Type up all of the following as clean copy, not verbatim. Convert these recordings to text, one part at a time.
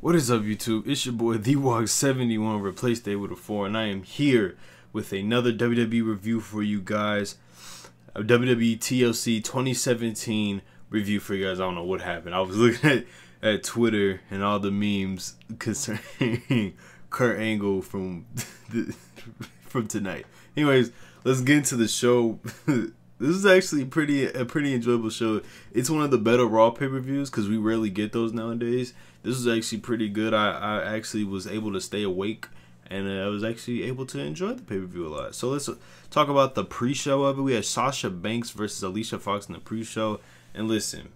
What is up, YouTube? It's your boy TheWalk71, replaced day with a 4, and I am here with another WWE review for you guys. A WWE TLC 2017 review for you guys. I don't know what happened. I was looking at Twitter and all the memes concerning Kurt Angle from tonight. Anyways, let's get into the show. This is actually a pretty enjoyable show. It's one of the better Raw pay-per-views because we rarely get those nowadays. This was actually pretty good. I actually was able to stay awake, and I was actually able to enjoy the pay-per-view a lot. So let's talk about the pre-show of it. We had Sasha Banks versus Alicia Fox in the pre-show. And listen,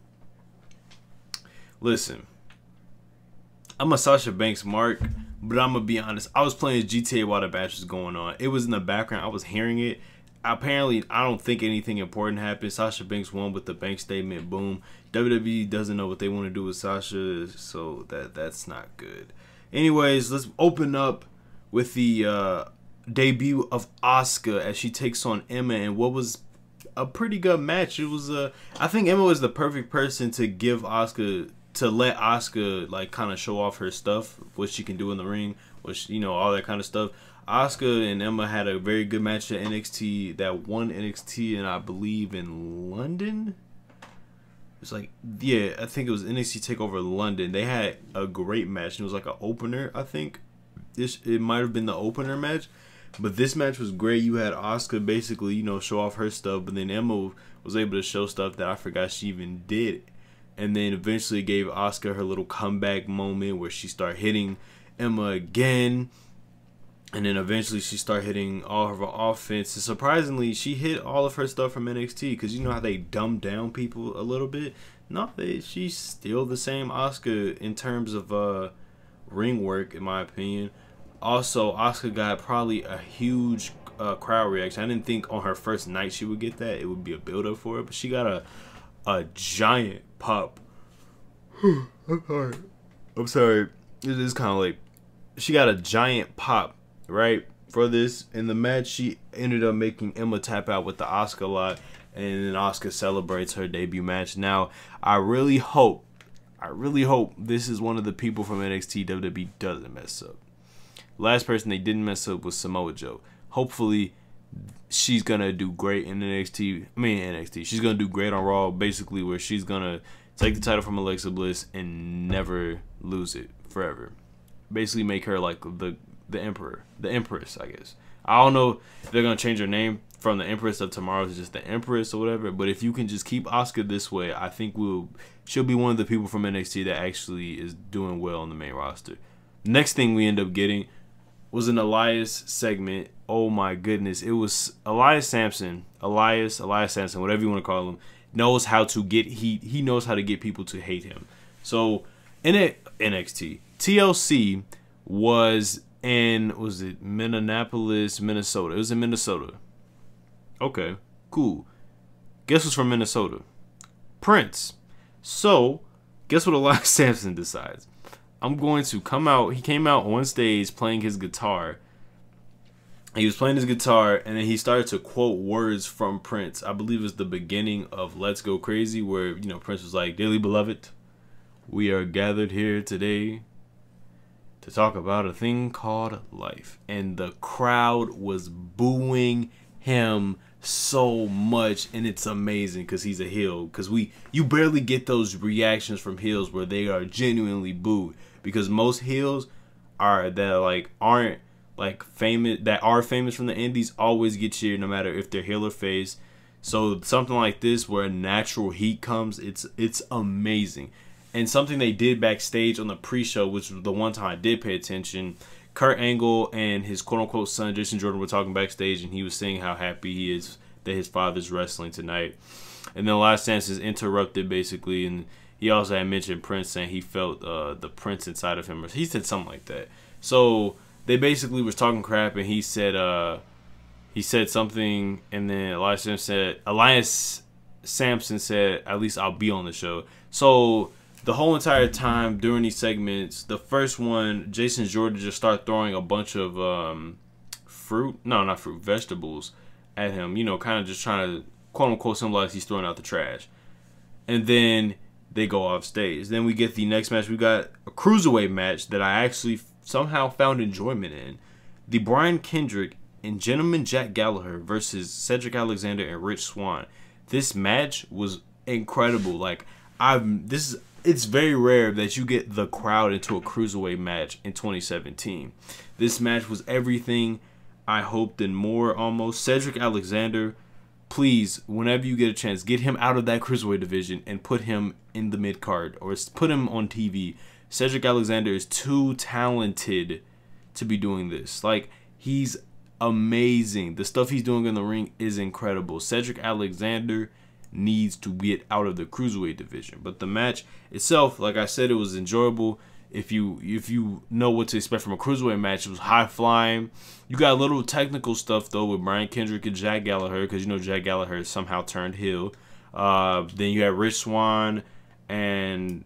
I'm a Sasha Banks mark, but I'm going to be honest. I was playing GTA while the match was going on. It was in the background. I was hearing it. Apparently, I don't think anything important happened. Sasha Banks won with the bank statement. Boom. WWE doesn't know what they want to do with Sasha, so that's not good. Anyways, let's open up with the debut of Asuka as she takes on Emma, and what was a pretty good match. It was I think Emma was the perfect person to give Asuka, to let Asuka like kind of show off her stuff, what she can do in the ring, which, you know, all that kind of stuff. Asuka and Emma had a very good match at NXT, that won NXT, and I believe in London. It's like, yeah, I think it was NXT TakeOver London. They had a great match. It was like an opener, I think. It might have been the opener match, but this match was great. You had Asuka basically, you know, show off her stuff, but then Emma was able to show stuff that I forgot she even did, and then eventually gave Asuka her little comeback moment where she started hitting Emma again. And then eventually she started hitting all of her offense. And surprisingly, she hit all of her stuff from NXT, because you know how they dumb down people a little bit. No, she's still the same Asuka in terms of ring work, in my opinion. Also, Asuka got probably a huge crowd reaction. I didn't think on her first night she would get that. It would be a build up for it, but she got a giant pop. I'm sorry. It is kind of late. She got a giant pop, right, for this. In the match, she ended up making Emma tap out with the Asuka lot, and then Asuka celebrates her debut match. Now, I really hope this is one of the people from NXT WWE doesn't mess up. Last person they didn't mess up was Samoa Joe. Hopefully, she's gonna do great in NXT. She's gonna do great on Raw, basically, where she's gonna take the title from Alexa Bliss and never lose it forever. Basically, make her like the Empress, I guess. I don't know if they're gonna change her name from the Empress of Tomorrow to just the Empress or whatever, but if you can just keep Asuka this way, I think she'll be one of the people from NXT that actually is doing well on the main roster. Next thing we end up getting was an Elias segment. Oh my goodness, it was Elias Sampson, whatever you want to call him, knows how to get heat. He knows how to get people to hate him. So in NXT TLC was it Minneapolis, Minnesota? It was in Minnesota. Okay, cool. Guess who's from Minnesota? Prince. So, guess what Elias Sampson decides? I'm going to come out. He came out on stage playing his guitar. He was playing his guitar, and then he started to quote words from Prince. I believe it was the beginning of Let's Go Crazy, where, you know, Prince was like, "Dearly beloved, we are gathered here today to talk about a thing called life." And the crowd was booing him so much, and it's amazing because he's a heel. Because you barely get those reactions from heels where they are genuinely booed, because most heels aren't famous from the indies always get cheered no matter if they're heel or face. So something like this where natural heat comes, it's amazing. And something they did backstage on the pre-show, which was the one time I did pay attention, Kurt Angle and his quote-unquote son, Jason Jordan, were talking backstage, and he was saying how happy he is that his father's wrestling tonight. And then Elias Sampson is interrupted, basically, and he also had mentioned Prince, saying he felt the Prince inside of him. Or he said something like that. So they basically was talking crap, and he said something, and then Elias Sampson said, "At least I'll be on the show." So the whole entire time during these segments, the first one, Jason Jordan just started throwing a bunch of vegetables at him, you know, kind of just trying to quote unquote symbolize he's throwing out the trash. And then they go off stage. Then we get the next match. We got a cruiserweight match that I actually somehow found enjoyment in. The Brian Kendrick and Gentleman Jack Gallagher versus Cedric Alexander and Rich Swann. This match was incredible. Like, it's very rare that you get the crowd into a cruiserweight match in 2017. This match was everything I hoped and more almost. Cedric Alexander, please, whenever you get a chance, get him out of that cruiserweight division and put him in the mid card or put him on TV. Cedric Alexander is too talented to be doing this. Like, he's amazing. The stuff he's doing in the ring is incredible. Cedric Alexander needs to get out of the cruiserweight division. But the match itself, like I said, it was enjoyable. If you know what to expect from a cruiserweight match, it was high flying. You got a little technical stuff though with Brian Kendrick and Jack Gallagher, because you know Jack Gallagher somehow turned heel. Then you had Rich Swann and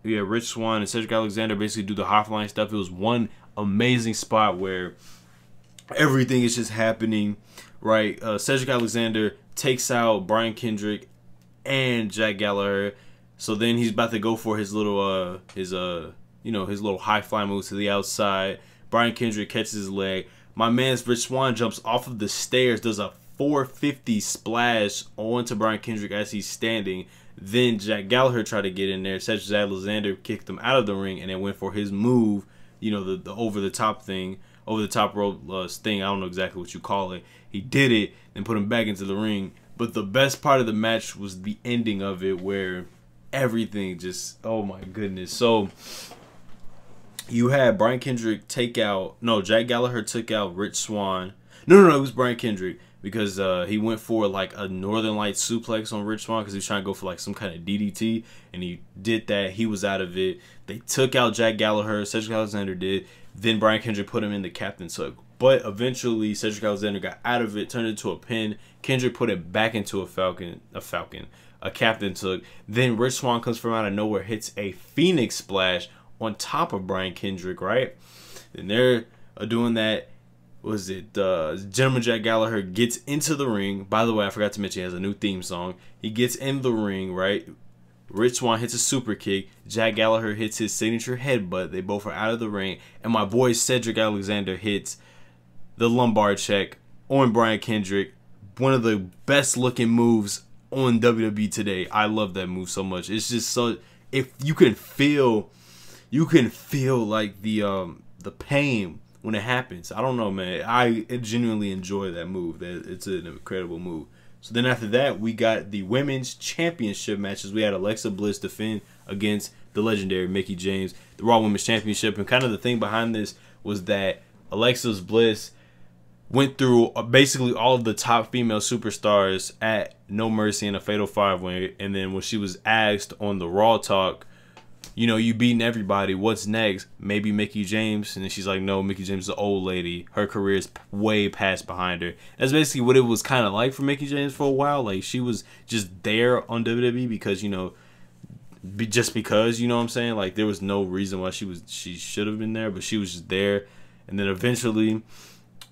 Cedric Alexander basically do the high flying stuff. It was one amazing spot where everything is just happening, right? Cedric Alexander takes out Brian Kendrick and Jack Gallagher. So then he's about to go for his little his little high fly move to the outside. Brian Kendrick catches his leg. My man's Rich Swann jumps off of the stairs, does a 450 splash onto Brian Kendrick as he's standing. Then Jack Gallagher tried to get in there. Cedric Alexander kicked him out of the ring and then went for his move, you know, the over the top thing, over the top rope thing. I don't know exactly what you call it. He did it and put him back into the ring. But the best part of the match was the ending of it, where everything just, oh my goodness. So you had Brian Kendrick Jack Gallagher took out Rich Swann. No, it was Brian Kendrick, because he went for like a Northern Lights suplex on Rich Swann because he was trying to go for like some kind of DDT, and he did that. He was out of it. They took out Jack Gallagher. Cedric Alexander did. Then Brian Kendrick put him in the captain's hook. But eventually Cedric Alexander got out of it, turned it into a pin. Kendrick put it back into a captain's hook. Then Rich Swann comes from out of nowhere, hits a Phoenix splash on top of Brian Kendrick, right? And they're doing that. Gentleman Jack Gallagher gets into the ring. By the way, I forgot to mention he has a new theme song. He gets in the ring, right? Rich Swann hits a super kick. Jack Gallagher hits his signature headbutt. They both are out of the ring. And my boy Cedric Alexander hits the lumbar check on Brian Kendrick. One of the best looking moves on WWE today. I love that move so much. It's just so, if you can feel like the pain when it happens. I don't know, man. I genuinely enjoy that move. It's an incredible move. So then after that, we got the women's championship matches. We had Alexa Bliss defend against the legendary Mickie James, the Raw Women's Championship. And kind of the thing behind this was that Alexa Bliss went through basically all of the top female superstars at No Mercy in a Fatal 5-Way. And then when she was asked on the Raw Talk, you know, you beating everybody, what's next? Maybe Mickie James. And then she's like, no, Mickie James is an old lady. Her career is way past behind her. That's basically what it was kind of like for Mickie James for a while. Like, she was just there on WWE because, you know, just because, you know what I'm saying? Like, there was no reason why she should have been there, but she was just there. And then eventually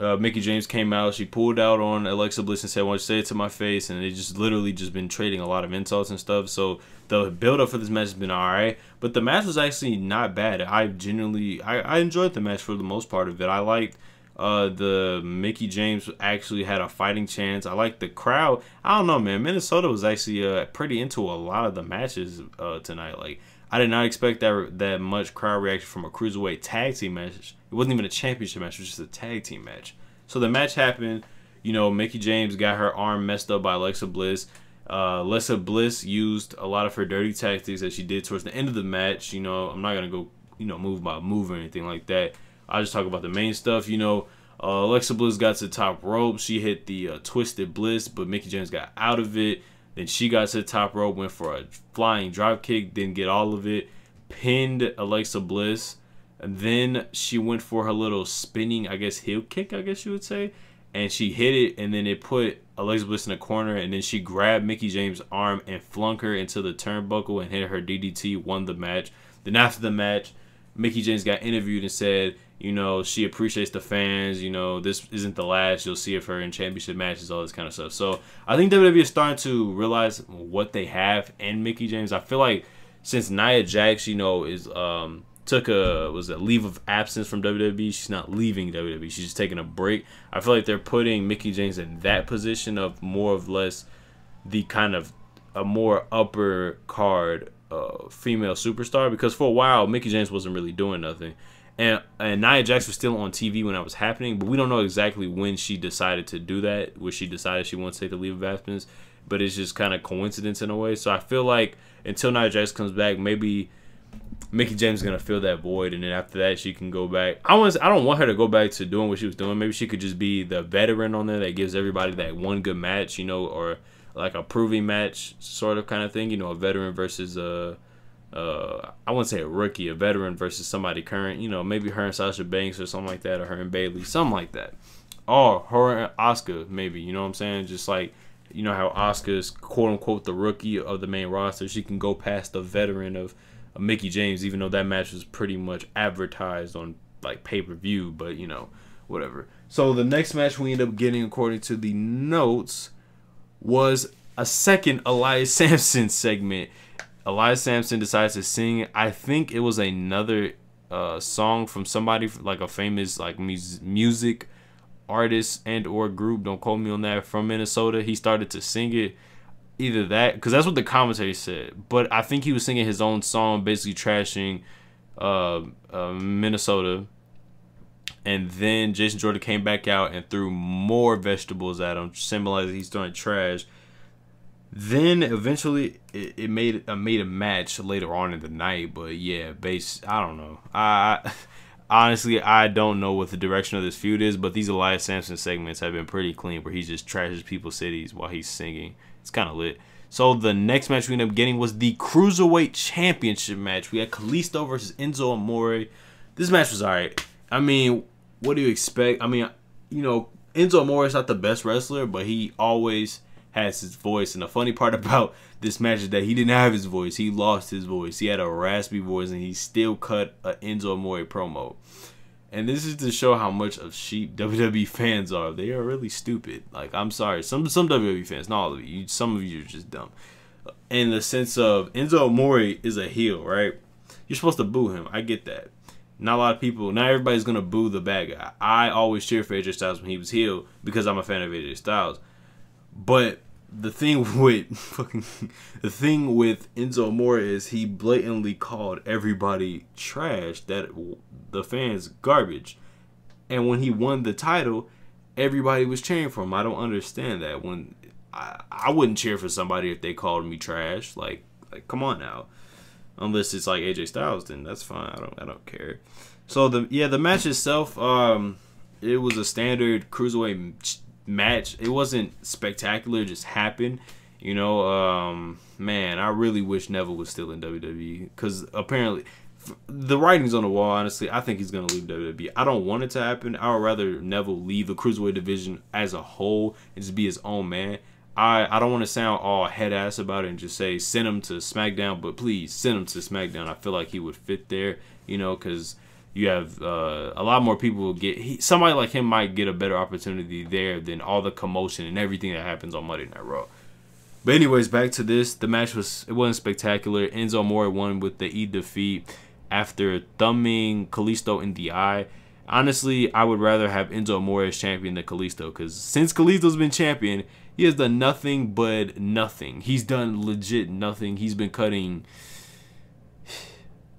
Mickie James came out. She pulled out on Alexa Bliss and said, "Why don't you say it to my face?" And they just literally just been trading a lot of insults and stuff. So the build up for this match has been alright, but the match was actually not bad. I enjoyed the match for the most part of it. I liked the Mickie James actually had a fighting chance. I liked the crowd. I don't know, man. Minnesota was actually pretty into a lot of the matches tonight. Like, I did not expect that much crowd reaction from a cruiserweight tag team match. It wasn't even a championship match. It was just a tag team match. So the match happened. You know, Mickie James got her arm messed up by Alexa Bliss. Alexa Bliss used a lot of her dirty tactics that she did towards the end of the match. You know, I'm not going to go, you know, move by move or anything like that. I'll just talk about the main stuff. You know, Alexa Bliss got to the top rope. She hit the Twisted Bliss, but Mickie James got out of it. Then she got to the top rope, went for a flying drop kick, didn't get all of it, pinned Alexa Bliss, and then she went for her little spinning, I guess, heel kick, I guess you would say, and she hit it, and then it put Alexa Bliss in the corner, and then she grabbed Mickie James' arm and flung her into the turnbuckle and hit her DDT, won the match. Then after the match, Mickie James got interviewed and said, you know, she appreciates the fans. You know, this isn't the last you'll see of her in championship matches, all this kind of stuff. So I think WWE is starting to realize what they have in Mickie James. I feel like since Nia Jax, you know, is took a leave of absence from WWE. She's not leaving WWE. She's just taking a break. I feel like they're putting Mickie James in that position of more or less the kind of a more upper card female superstar, because for a while Mickie James wasn't really doing nothing. And Nia Jax was still on TV when that was happening, but we don't know exactly when she decided to do that, when she decided she wants to take the leave of absence. But it's just kind of coincidence in a way. So I feel like until Nia Jax comes back, maybe Mickie James is gonna fill that void, and then after that she can go back. I don't want her to go back to doing what she was doing. Maybe she could just be the veteran on there that gives everybody that one good match, you know, or like a proving match sort of kind of thing. You know, a veteran versus I wouldn't say a rookie, a veteran versus somebody current. You know, maybe her and Sasha Banks or something like that, or her and Bayley, something like that. Or her and Asuka, maybe. You know what I'm saying? Just like, you know how Asuka's quote unquote the rookie of the main roster, she can go past the veteran of Mickie James, even though that match was pretty much advertised on like pay-per-view, but you know, whatever. So the next match we end up getting, according to the notes, was a second Elias Sampson segment. Elias Sampson decides to sing, I think it was another song from somebody, like a famous like music artist and or group, don't quote me on that, from Minnesota. He started to sing it. Either that, because that's what the commentary said, but I think he was singing his own song, basically trashing Minnesota. And then Jason Jordan came back out and threw more vegetables at him, symbolizing he's throwing trash. Then eventually it made a match later on in the night, but yeah, I don't know. Honestly, I don't know what the direction of this feud is, but these Elias Sampson segments have been pretty clean, where he just trashes people's cities while he's singing. It's kind of lit. So the next match we ended up getting was the Cruiserweight Championship match. We had Kalisto versus Enzo Amore. This match was alright. I mean, what do you expect? I mean, you know, Enzo Amore is not the best wrestler, but he always has his voice. And the funny part about this match is that he didn't have his voice. He lost his voice. He had a raspy voice, and he still cut an Enzo Amore promo. And this is to show how much of sheep WWE fans are. They are really stupid. Like, I'm sorry. Some WWE fans, not all of you. Some of you are just dumb. In the sense of, Enzo Amore is a heel, right? You're supposed to boo him. I get that. Not a lot of people, not everybody's going to boo the bad guy. I always cheer for AJ Styles when he was heel because I'm a fan of AJ Styles. But the thing with Enzo Amore is he blatantly called everybody trash, that the fans garbage. And when he won the title, everybody was cheering for him. I don't understand that. When I wouldn't cheer for somebody if they called me trash. Like come on now. Unless it's like AJ Styles, then that's fine. I don't care. So the match itself, it was a standard cruiserweight match. It wasn't spectacular, it just happened. You know, man, I really wish Neville was still in WWE, because apparently the writing's on the wall. Honestly, I think he's gonna leave WWE. I don't want it to happen. I would rather Neville leave the cruiserweight division as a whole and just be his own man. I don't want to sound all head ass about it and just say send him to SmackDown, but please send him to SmackDown. I feel like he would fit there, you know, because you have a lot more people will get. Somebody like him might get a better opportunity there than all the commotion and everything that happens on Monday Night Raw. But anyways, back to this. The match wasn't spectacular. Enzo Amore won with the defeat after thumbing Kalisto in the eye. Honestly, I would rather have Enzo Amore as champion than Kalisto, because since Kalisto's been champion, he has done nothing but nothing. He's done legit nothing. He's been cutting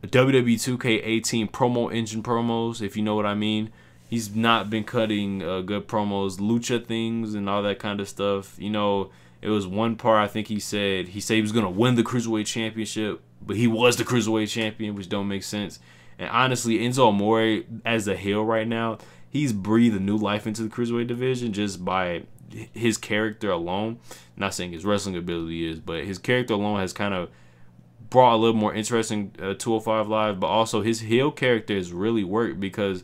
WWE 2K18 promo engine promos, if you know what I mean. He's not been cutting good promos, lucha things and all that kind of stuff. You know, it was one part I think he said he was going to win the Cruiserweight Championship, but he was the Cruiserweight Champion, which don't make sense. And honestly, Enzo Amore, as a heel right now, he's breathed a new life into the Cruiserweight division just by his character alone. I'm not saying his wrestling ability is, but his character alone has kind of brought a little more interesting 205 Live, but also his heel character has really worked, because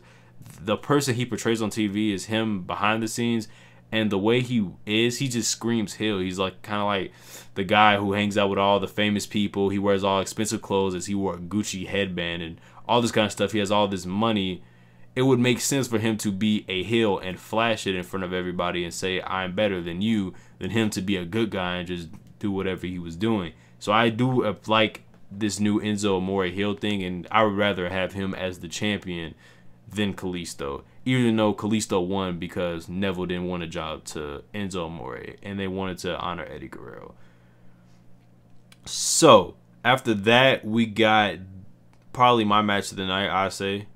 the person he portrays on TV is him behind the scenes, and the way he is, he just screams heel. He's like kind of like the guy who hangs out with all the famous people. He wears all expensive clothes, as he wore a Gucci headband and all this kind of stuff. He has all this money. It would make sense for him to be a heel and flash it in front of everybody and say, I'm better than you, than him to be a good guy and just do whatever he was doing. So I do like this new Enzo Amore heel thing, and I would rather have him as the champion than Kalisto. Even though Kalisto won because Neville didn't want a job to Enzo Amore, and they wanted to honor Eddie Guerrero. So after that, we got probably my match of the night, I say.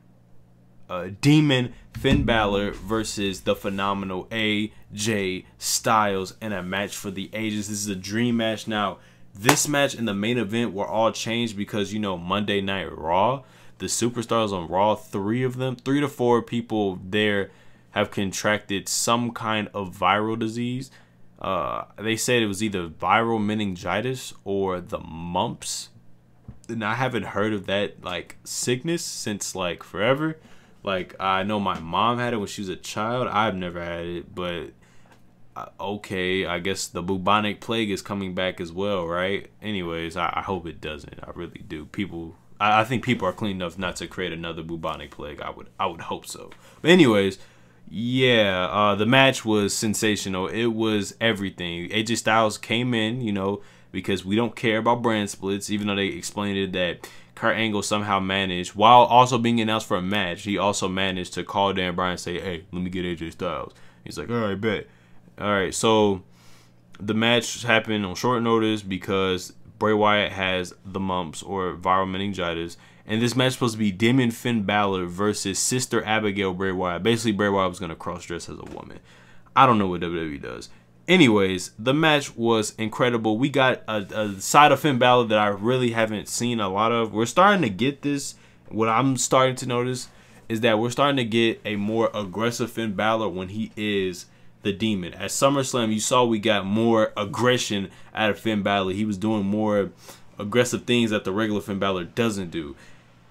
Demon Finn Balor versus the phenomenal AJ Styles in a match for the ages. This is a dream match. Now, this match and the main event were all changed because, you know, Monday Night Raw, the superstars on Raw, 3 to 4 people there have contracted some kind of viral disease. They said it was either viral meningitis or the mumps. And I haven't heard of that, like, sickness since, like, forever. Like, I know my mom had it when she was a child. I've never had it, but okay, I guess the bubonic plague is coming back as well, right? Anyways, I hope it doesn't. I really do. I think people are clean enough not to create another bubonic plague. I would hope so. But anyways, yeah, the match was sensational. It was everything. AJ Styles came in, you know, because we don't care about brand splits, even though they explained it that Kurt Angle somehow managed, while also being announced for a match, he also managed to call Dan Bryan and say, hey, let me get AJ Styles. He's like, all right, bet. All right, so the match happened on short notice because Bray Wyatt has the mumps or viral meningitis. And this match is supposed to be Demon Finn Balor versus Sister Abigail Bray Wyatt. Basically, Bray Wyatt was going to cross-dress as a woman. I don't know what WWE does. Anyways, the match was incredible. We got a side of Finn Balor that I really haven't seen a lot of. We're starting to get this. What I'm starting to notice is that we're starting to get a more aggressive Finn Balor when he is the Demon. At SummerSlam, you saw we got more aggression out of Finn Balor. He was doing more aggressive things that the regular Finn Balor doesn't do.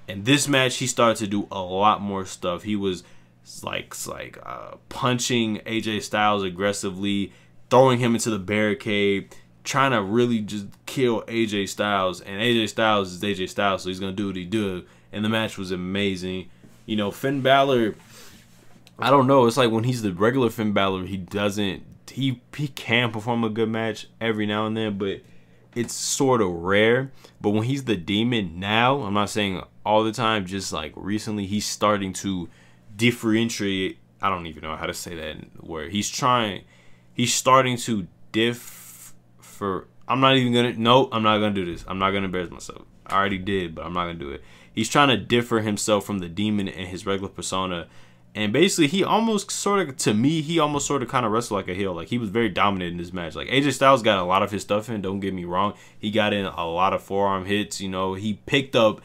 In this match, he started to do a lot more stuff. He was like punching AJ Styles aggressively, throwing him into the barricade, trying to really just kill AJ Styles. And AJ Styles is AJ Styles, so he's going to do what he do. And the match was amazing. You know, Finn Balor, I don't know. It's like when he's the regular Finn Balor, he can perform a good match every now and then, but it's sort of rare. But when he's the Demon now, I'm not saying all the time, just like recently, he's starting to differentiate. I don't even know how to say that word. He's starting to I'm not gonna do this. I'm not gonna embarrass myself. I already did, but I'm not gonna do it. He's trying to differ himself from the Demon and his regular persona. And basically, he almost sort of kind of wrestled like a heel. Like, he was very dominant in this match. Like, AJ Styles got a lot of his stuff in, don't get me wrong. He got in a lot of forearm hits, you know. He picked up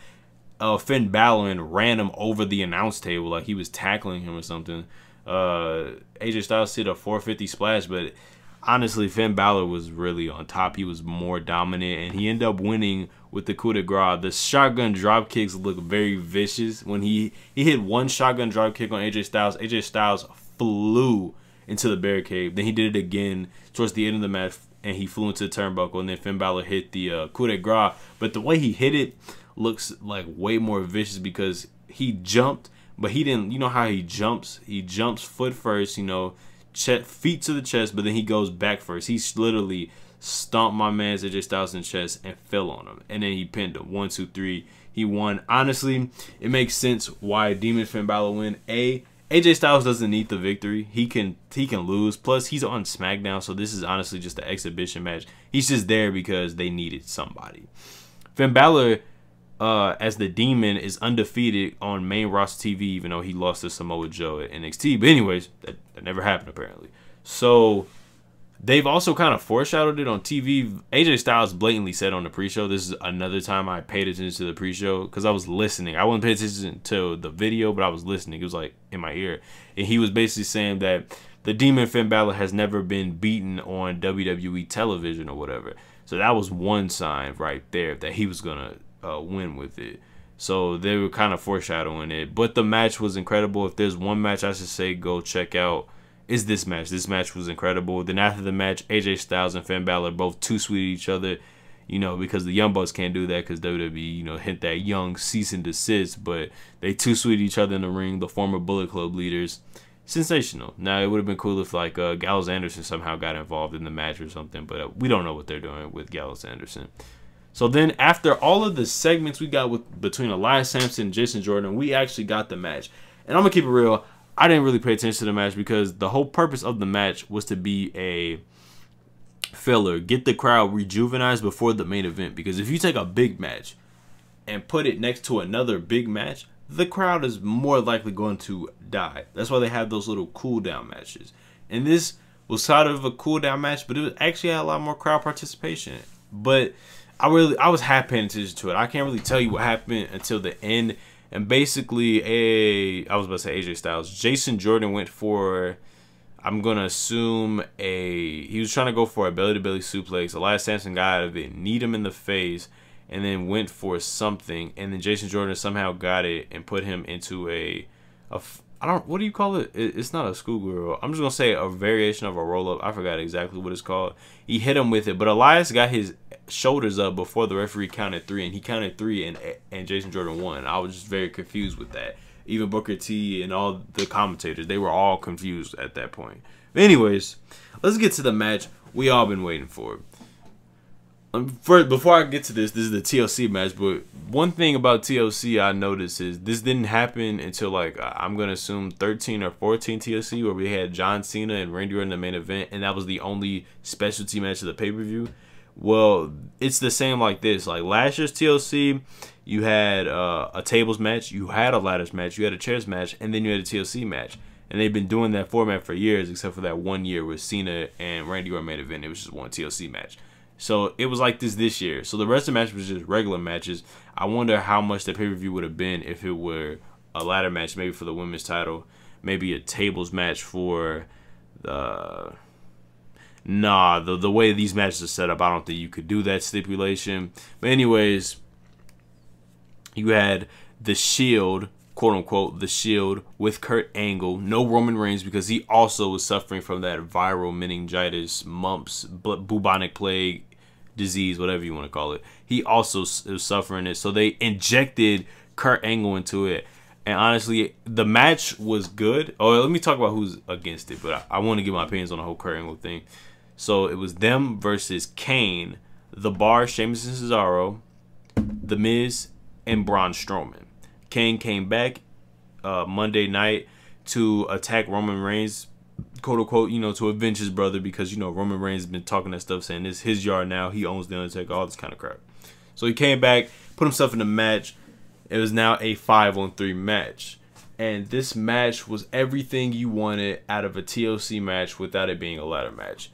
Finn Balor and ran him over the announce table like he was tackling him or something. AJ Styles hit a 450 splash, but honestly, Finn Balor was really on top. He was more dominant, and he ended up winning with the coup de grace. The shotgun drop kicks look very vicious. When he hit one shotgun drop kick on AJ Styles flew into the barricade. Then he did it again towards the end of the match, and he flew into the turnbuckle, and then Finn Balor hit the coup de grace. But the way he hit it looks like way more vicious because he jumped, but he didn't, you know how he jumps? He jumps foot first, you know, feet to the chest, but then he goes back first. He literally stomped my man's AJ Styles in the chest and fell on him. And then he pinned him. 1, 2, 3. He won. Honestly, it makes sense why Demon Finn Balor win. AJ Styles doesn't need the victory. He can lose. Plus, he's on SmackDown, so this is honestly just an exhibition match. He's just there because they needed somebody. Finn Balor, as the Demon, is undefeated on main roster TV, even though he lost to Samoa Joe at NXT. But anyways, that never happened apparently. So they've also kind of foreshadowed it on TV. AJ Styles blatantly said on the pre-show, this is another time I paid attention to the pre-show because I was listening. I wasn't paying attention to the video, but I was listening. It was like in my ear. And he was basically saying that the Demon Finn Balor has never been beaten on WWE television or whatever. So that was one sign right there that he was going to win with it. So they were kind of foreshadowing it. But the match was incredible. If there's one match I should say go check out, is this match. This match was incredible. Then after the match, AJ Styles and Finn Balor both too sweet to each other, you know, because the Young Bucks can't do that because WWE, you know, hit that young cease and desist, but they too sweet to each other in the ring, the former Bullet Club leaders. Sensational. Now, it would have been cool if, like, Gallows Anderson somehow got involved in the match or something, but we don't know what they're doing with Gallows Anderson. So then after all of the segments we got with between Elias Sampson and Jason Jordan, we actually got the match. And I'm going to keep it real. I didn't really pay attention to the match because the whole purpose of the match was to be a filler. Get the crowd rejuvenized before the main event. Because if you take a big match and put it next to another big match, the crowd is more likely going to die. That's why they have those little cool down matches. And this was sort of a cool down match, but it actually had a lot more crowd participation. But I was half paying attention to it. I can't really tell you what happened until the end. And basically, I was about to say AJ Styles. Jason Jordan went for, I'm going to assume, he was trying to go for a belly-to-belly suplex. Elias Sampson got out of it, kneed him in the face, and then went for something. And then Jason Jordan somehow got it and put him into what do you call it? It's not a schoolgirl. I'm just going to say a variation of a roll-up. I forgot exactly what it's called. He hit him with it, but Elias got his shoulders up before the referee counted 3, and he counted 3, and Jason Jordan won. I was just very confused with that. Even Booker T and all the commentators, they were all confused at that point. But anyways, let's get to the match we all been waiting for. Before I get to this is the TLC match, but one thing about TLC I noticed is this didn't happen until, like, I'm going to assume 13 or 14 TLC, where we had John Cena and Randy Orton in the main event, and that was the only specialty match of the pay-per-view. Well, it's the same like this. Like last year's TLC, you had a tables match, you had a ladders match, you had a chairs match, and then you had a TLC match. And they've been doing that format for years, except for that 1 year with Cena and Randy Orton main event. It was just one TLC match. So it was like this year. So the rest of the match was just regular matches. I wonder how much the pay-per-view would have been if it were a ladder match, maybe for the women's title, maybe a tables match for the... Nah, the way these matches are set up, I don't think you could do that stipulation. But anyways, you had the Shield, quote-unquote, the Shield, with Kurt Angle. No Roman Reigns because he also was suffering from that viral meningitis, mumps, bubonic plague disease, whatever you want to call it. He also was suffering it. So they injected Kurt Angle into it. And honestly, the match was good. Oh, let me talk about who's against it. But I want to give my opinions on the whole Kurt Angle thing. So it was them versus Kane, The Bar, Sheamus and Cesaro, The Miz, and Braun Strowman. Kane came back Monday night to attack Roman Reigns, quote unquote, you know, to avenge his brother because, you know, Roman Reigns has been talking that stuff, saying it's his yard now. He owns the Undertaker, all this kind of crap. So he came back, put himself in the match. It was now a 5-on-3 match. And this match was everything you wanted out of a TLC match without it being a ladder match.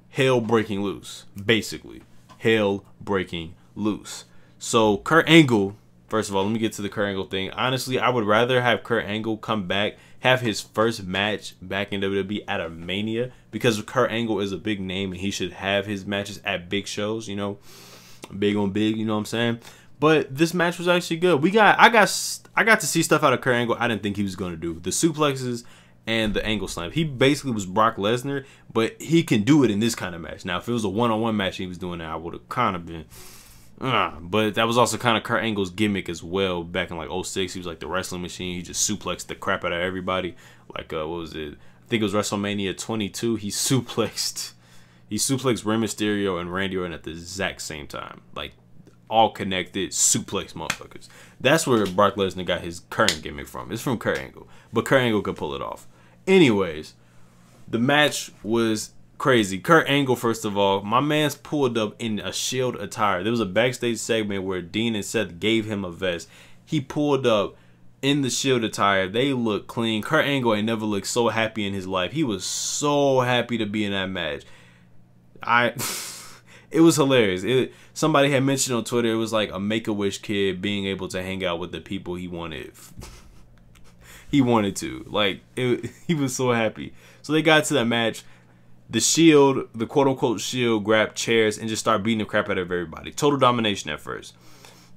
Hell breaking loose, basically. Hell breaking loose. So Kurt Angle, first of all, let me get to the Kurt Angle thing. Honestly, I would rather have Kurt Angle come back, have his first match back in WWE at a Mania, because Kurt Angle is a big name and he should have his matches at big shows, you know, big on big, you know what I'm saying? But this match was actually good. I got to see stuff out of Kurt Angle I didn't think he was gonna do. The suplexes and the angle slam. He basically was Brock Lesnar, but he can do it in this kind of match. Now, if it was a one-on-one match he was doing that, I would have kind of been... but that was also kind of Kurt Angle's gimmick as well. Back in like 06, he was like the wrestling machine. He just suplexed the crap out of everybody. Like, what was it? I think it was WrestleMania 22. He suplexed Rey Mysterio and Randy Orton at the exact same time. Like, all connected, suplex motherfuckers. That's where Brock Lesnar got his current gimmick from. It's from Kurt Angle. But Kurt Angle could pull it off. Anyways, the match was crazy. Kurt Angle, first of all, my man's pulled up in a Shield attire. There was a backstage segment where Dean and Seth gave him a vest. He pulled up in the Shield attire. They look clean. Kurt Angle ain't never looked so happy in his life. He was so happy to be in that match. It was hilarious. Somebody had mentioned on Twitter it was like a Make-A-Wish kid being able to hang out with the people he wanted. He wanted to. Like, he was so happy. So they got to that match. The Shield, the quote-unquote Shield, grabbed chairs and just started beating the crap out of everybody. Total domination at first.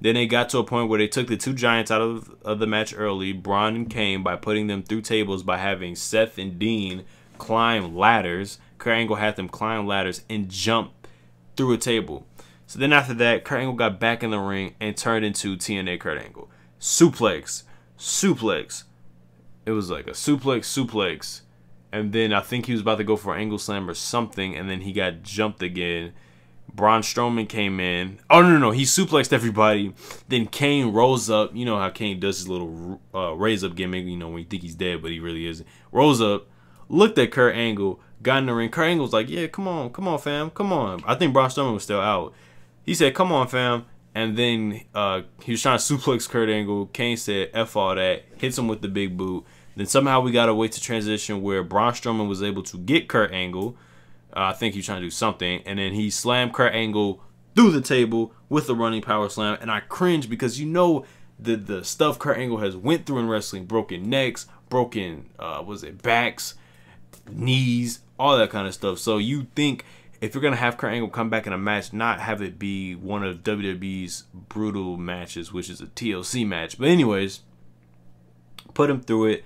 Then they got to a point where they took the two giants out of the match early, Braun and Kane, by putting them through tables by having Seth and Dean climb ladders. Kurt Angle had them climb ladders and jump through a table. So then after that, Kurt Angle got back in the ring and turned into TNA Kurt Angle. Suplex. It was like a suplex. And then I think he was about to go for an angle slam or something, and then he got jumped again Braun Strowman came in. Oh, no. He suplexed everybody. Then Kane rolls up. You know how Kane does his little raise up gimmick, you know, when you think he's dead, but he really isn't. Rolls up, looked at Kurt Angle, got in the ring. Kurt Angle was like, yeah, come on, fam, come on. I think Braun Strowman was still out. He said, come on, fam. And then he was trying to suplex Kurt Angle. Kane said, F all that, hits him with the big boot. Then somehow we got to wait to transition where Braun Strowman was able to get Kurt Angle. I think he was trying to do something. And then he slammed Kurt Angle through the table with the running power slam. And I cringe because you know the stuff Kurt Angle has went through in wrestling. Broken necks, broken, backs, knees, all that kind of stuff. So you think if you're going to have Kurt Angle come back in a match, not have it be one of WWE's brutal matches, which is a TLC match. But anyways, put him through it.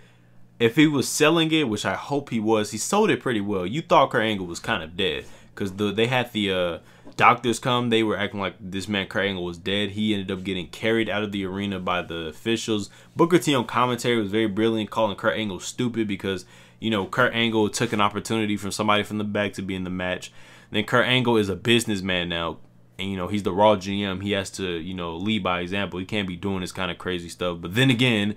If he was selling it, which I hope he was, he sold it pretty well. You thought Kurt Angle was kind of dead because they had the doctors come. They were acting like this man Kurt Angle was dead. He ended up getting carried out of the arena by the officials. Booker T on commentary was very brilliant, calling Kurt Angle stupid because, you know, Kurt Angle took an opportunity from somebody from the back to be in the match. Then Kurt Angle is a businessman now. And, you know, he's the Raw GM. He has to, you know, lead by example. He can't be doing this kind of crazy stuff. But then again,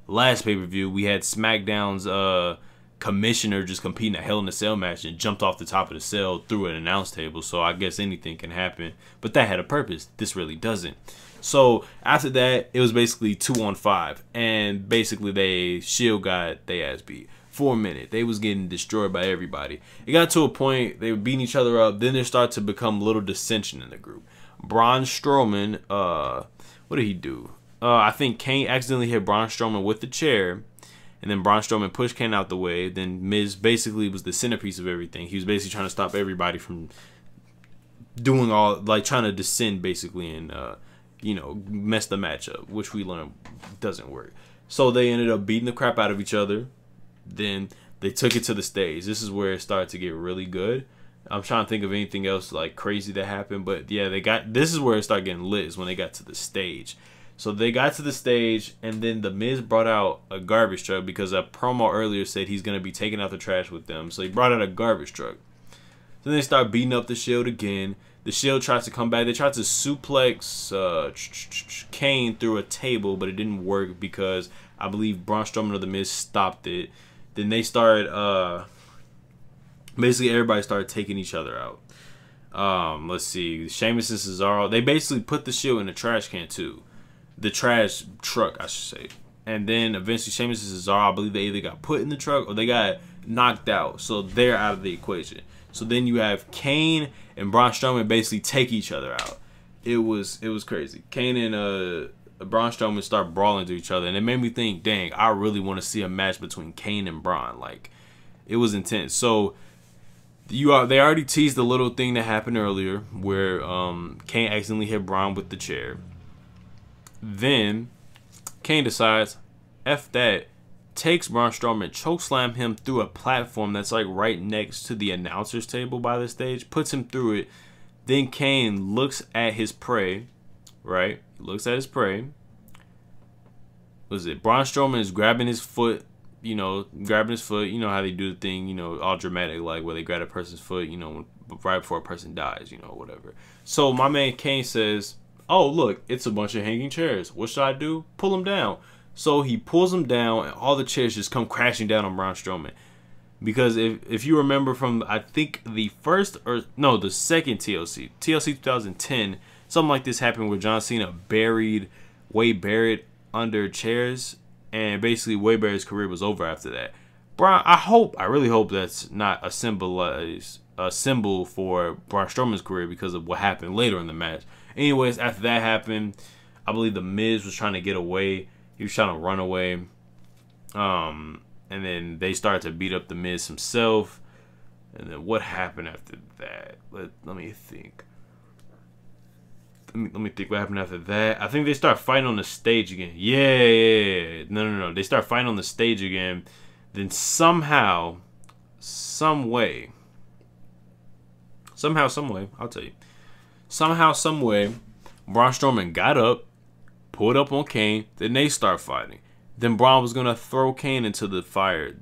last pay-per-view, we had SmackDown's commissioner just competing a Hell in a Cell match and jumped off the top of the cell through an announce table. So I guess anything can happen. But that had a purpose. This really doesn't. So after that, it was basically 2-on-5. And basically, Shield got their ass beat. For a minute, they was getting destroyed by everybody. It got to a point, they were beating each other up. Then there started to become little dissension in the group. Braun Strowman, what did he do? I think Kane accidentally hit Braun Strowman with the chair, and then Braun Strowman pushed Kane out the way. Then Miz basically was the centerpiece of everything. He was basically trying to stop everybody from doing all, like trying to descend basically and, you know, mess the match up, which we learned doesn't work. So they ended up beating the crap out of each other. Then they took it to the stage. This is where it started to get really good. I'm trying to think of anything else like crazy that happened, but yeah, this is where it started getting lit, is when they got to the stage. So they got to the stage, and then the Miz brought out a garbage truck because a promo earlier said he's gonna be taking out the trash with them. So he brought out a garbage truck. Then they start beating up the Shield again. The Shield tries to come back. They tried to suplex Kane through a table, but it didn't work because I believe Braun Strowman or the Miz stopped it. Then they started, basically everybody started taking each other out. Let's see, Sheamus and Cesaro, they basically put the Shield in the trash can too. The trash truck, I should say. And then eventually Sheamus and Cesaro, I believe they either got put in the truck or they got knocked out. So they're out of the equation. So then you have Kane and Braun Strowman basically take each other out. It was crazy. Kane and Braun Strowman start brawling to each other, and it made me think, dang, I really want to see a match between Kane and Braun. Like, it was intense. So they already teased the little thing that happened earlier where Kane accidentally hit Braun with the chair. Then Kane decides, F that, takes Braun Strowman, chokeslam him through a platform that's like right next to the announcer's table by the stage, puts him through it. Then Kane looks at his prey, right? He looks at his prey. Was it Braun Strowman is grabbing his foot, you know, You know how they do the thing, you know, all dramatic, like where they grab a person's foot, you know, right before a person dies, you know, whatever. So my man Kane says, oh, look, it's a bunch of hanging chairs. What should I do? Pull them down. So he pulls them down, and all the chairs just come crashing down on Braun Strowman. Because if you remember from, I think, the second TLC 2010, something like this happened where John Cena buried Wade Barrett under chairs, and basically Wade Barrett's career was over after that. Braun, I really hope that's not a symbol for Braun Strowman's career because of what happened later in the match. Anyways, after that happened, I believe the Miz was trying to get away. He was trying to run away. And then they started to beat up the Miz himself. And then what happened after that? Let me think. Let me think what happened after that. I think they start fighting on the stage again. Yeah. No. They start fighting on the stage again. Then somehow, some way, I'll tell you. Somehow, some way, Braun Strowman got up, pulled up on Kane, then they start fighting. Then Braun was gonna throw Kane into the fire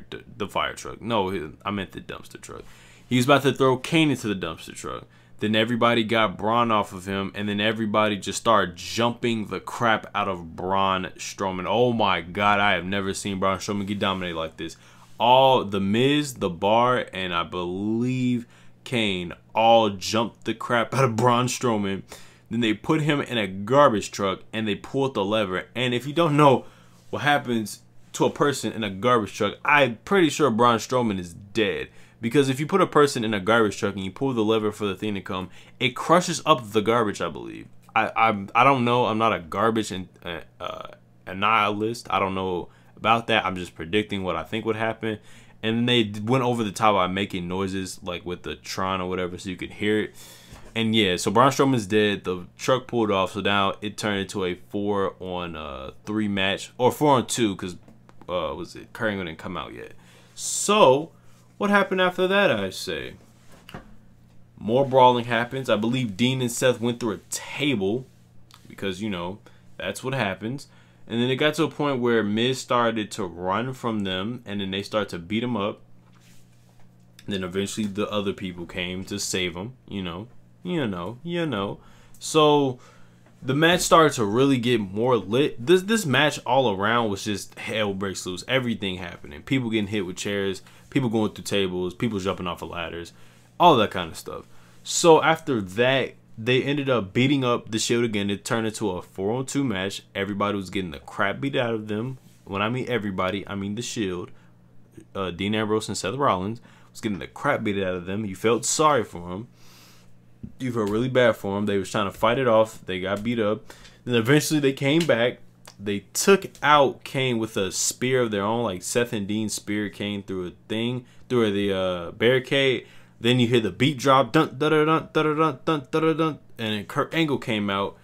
truck. No, I meant the dumpster truck. He was about to throw Kane into the dumpster truck. Then everybody got Braun off of him, and then everybody just started jumping the crap out of Braun Strowman. Oh my God, I have never seen Braun Strowman get dominated like this. All the Miz, the Bar, and I believe Kane all jumped the crap out of Braun Strowman. Then they put him in a garbage truck and they pulled the lever. And if you don't know what happens to a person in a garbage truck, I'm pretty sure Braun Strowman is dead. Because if you put a person in a garbage truck and you pull the lever for the thing to come, it crushes up the garbage, I believe. I don't know. I'm not a garbage nihilist. I don't know about that. I'm just predicting what I think would happen. And they went over the top by making noises like with the Tron or whatever so you could hear it. And yeah, so Braun Strowman's dead. The truck pulled off. So now it turned into a 4-on-3 match. Or 4-on-2 because Kurt Angle didn't come out yet. So what happened after that, I say? More brawling happens. I believe Dean and Seth went through a table because, you know, that's what happens. And then it got to a point where Miz started to run from them, and then they started to beat him up. And then eventually the other people came to save him, you know. So the match started to really get more lit. This match all around was just hell breaks loose. Everything happening. People getting hit with chairs. People going through tables. People jumping off of ladders. All that kind of stuff. So after that, they ended up beating up the Shield again. It turned into a 4-on-2 match. Everybody was getting the crap beat out of them. When I mean everybody, I mean the Shield. Dean Ambrose and Seth Rollins was getting the crap beat out of them. You felt sorry for them. You felt really bad for them. They was trying to fight it off. They got beat up. Then eventually they came back. They took out Kane with a spear of their own. Like Seth and Dean speared Kane through a thing, through the barricade. Then you hear the beat drop, dun dun dun dun dun dun dun dun dun, and then Kurt Angle came out,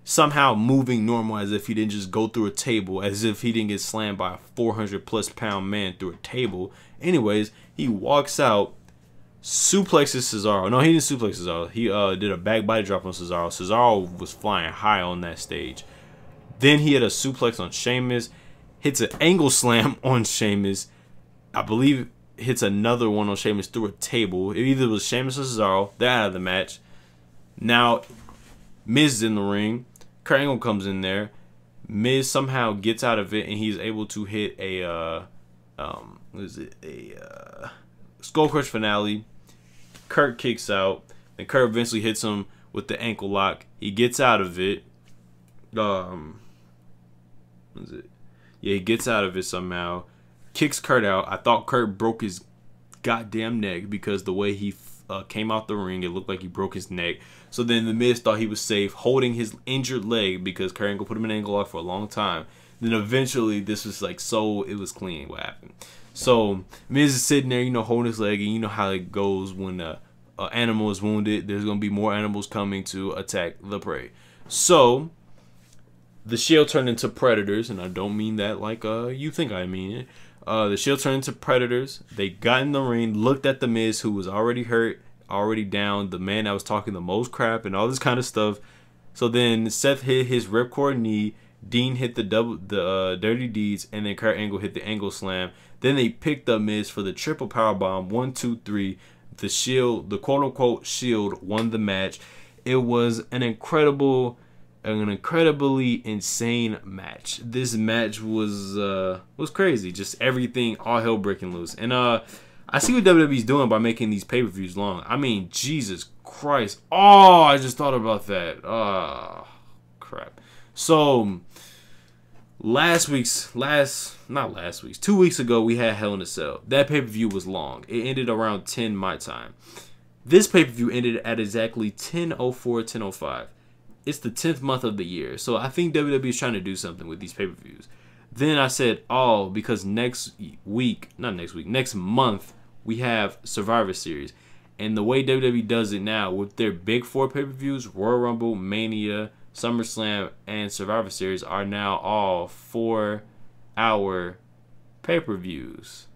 somehow moving normal as if he didn't just go through a table, as if he didn't get slammed by a 400+ pound man through a table. Anyways, he walks out, suplexes Cesaro. No, he didn't suplex Cesaro. He did a back body drop on Cesaro. Cesaro was flying high on that stage. Then he had a suplex on Sheamus, hits an angle slam on Sheamus. I believe hits another one on Sheamus through a table. It either was Sheamus or Cesaro. They're out of the match. Now, Miz is in the ring. Kurt Angle comes in there. Miz somehow gets out of it, and he's able to hit a Skull Crush finale. Kurt kicks out, and Kurt eventually hits him with the ankle lock. He gets out of it. He gets out of it somehow. Kicks Kurt out. I thought Kurt broke his goddamn neck because the way he came out the ring, it looked like he broke his neck. So then the Miz thought he was safe, holding his injured leg because Kurt Angle put him in an ankle lock for a long time. Then eventually, this was like it was clean what happened. So Miz is sitting there, you know, holding his leg, and you know how it goes when an animal is wounded. There's gonna be more animals coming to attack the prey. So the Shield turned into predators, and I don't mean that like you think I mean it. The Shield turned into predators. They got in the ring, looked at the Miz, who was already hurt, already down, the man that was talking the most crap and all this kind of stuff. So then Seth hit his ripcord knee, Dean hit the Dirty Deeds, and then Kurt Angle hit the angle slam. Then they picked up Miz for the triple powerbomb, 1, 2, 3. The Shield, the quote-unquote Shield, won the match. It was an incredibly insane match. This match was crazy. Just everything, all hell breaking loose. And I see what WWE's doing by making these pay-per-views long. I mean, Jesus Christ. Oh, I just thought about that. Oh, crap. So 2 weeks ago, we had Hell in a Cell. That pay-per-view was long. It ended around 10 my time. This pay-per-view ended at exactly 10:04, 10:05. It's the 10th month of the year. So I think WWE is trying to do something with these pay-per-views. Then I said, oh, because next month, we have Survivor Series. And the way WWE does it now with their big 4 pay-per-views, Royal Rumble, Mania, SummerSlam, and Survivor Series are now all 4-hour pay-per-views.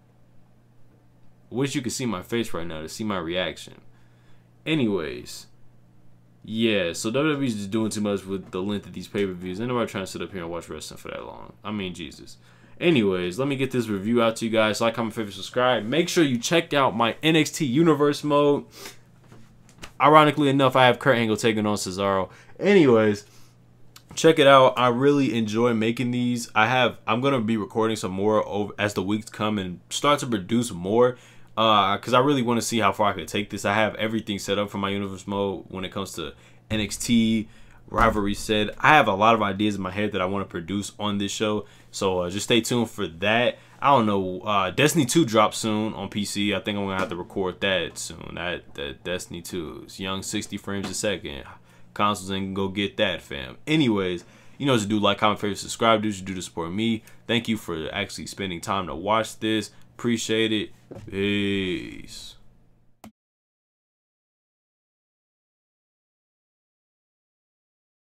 Wish you could see my face right now to see my reaction. Anyways. Yeah, so WWE's just doing too much with the length of these pay-per-views. Ain't nobody trying to sit up here and watch wrestling for that long. I mean, Jesus. Anyways, let me get this review out to you guys. Like, comment, favorite, subscribe. Make sure you check out my NXT Universe mode. ironically enough, I have Kurt Angle taking on Cesaro. Anyways, check it out. I really enjoy making these. I'm gonna be recording some more as the weeks come and start to produce more. Because I really want to see how far I can take this. I have everything set up for my universe mode when it comes to NXT, Rivalry Said. I have a lot of ideas in my head that I want to produce on this show. So just stay tuned for that. I don't know. Destiny 2 drops soon on PC. I think I'm going to have to record that soon. That Destiny 2 is young 60 frames a second. Consoles ain't go get that, fam. Anyways, you know what to do. Like, comment, favorite, subscribe. Do what you do to support me. Thank you for actually spending time to watch this. Appreciate it. Peace.